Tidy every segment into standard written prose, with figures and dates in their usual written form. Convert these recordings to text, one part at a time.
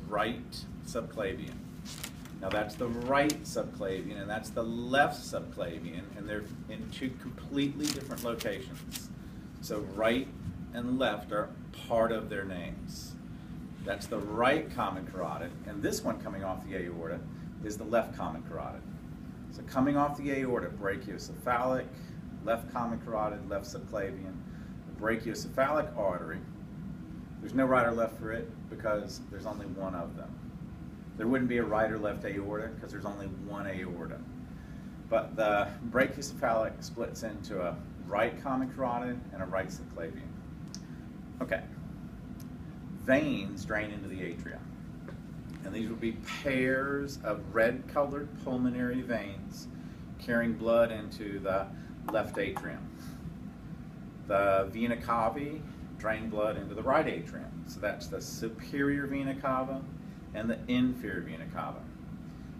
right subclavian. Now that's the right subclavian and that's the left subclavian, and they're in two completely different locations. So right and left are part of their names. That's the right common carotid, and this one coming off the aorta is the left common carotid. So coming off the aorta, brachiocephalic, left common carotid, left subclavian. The brachiocephalic artery, there's no right or left for it because there's only one of them. There wouldn't be a right or left aorta because there's only one aorta. But the brachiocephalic splits into a right common carotid and a right subclavian. Okay. Veins drain into the atria. And these would be pairs of red-colored pulmonary veins carrying blood into the left atrium. The vena cava drain blood into the right atrium. So that's the superior vena cava and the inferior vena cava.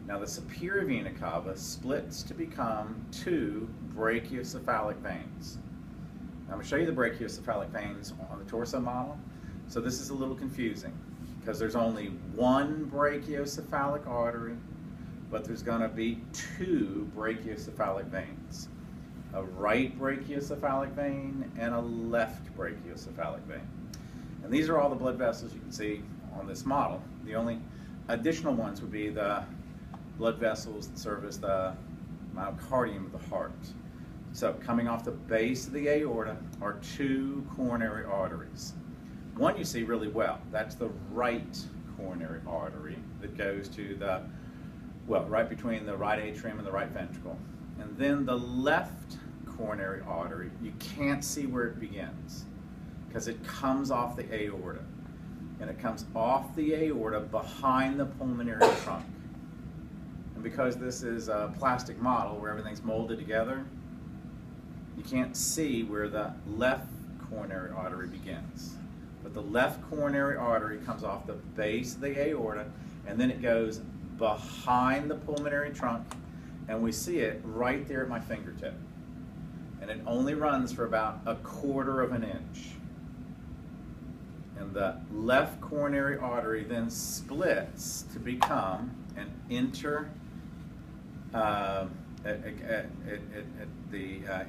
Now the superior vena cava splits to become two brachiocephalic veins. Now, I'm going to show you the brachiocephalic veins on the torso model. So this is a little confusing because there's only one brachiocephalic artery, but there's going to be two brachiocephalic veins. A right brachiocephalic vein and a left brachiocephalic vein. And these are all the blood vessels you can see on this model. The only additional ones would be the blood vessels that serve as the myocardium of the heart. So coming off the base of the aorta are two coronary arteries. One you see really well, that's the right coronary artery that goes to the, well, right between the right atrium and the right ventricle. And then the left coronary artery, you can't see where it begins because it comes off the aorta. And it comes off the aorta behind the pulmonary trunk. And because this is a plastic model where everything's molded together, you can't see where the left coronary artery begins. But the left coronary artery comes off the base of the aorta, and then it goes behind the pulmonary trunk, and we see it right there at my fingertip. And it only runs for about 1/4 of an inch. And the left coronary artery then splits to become an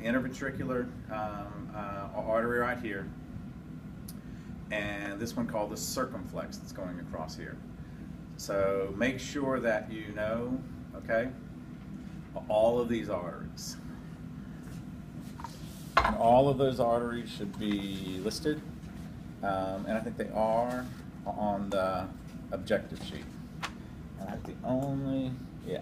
interventricular artery right here, and this one called the circumflex that's going across here. So make sure that you know, okay, all of these arteries. And all of those arteries should be listed. And I think they are on the objective sheet. And I think the only, yeah.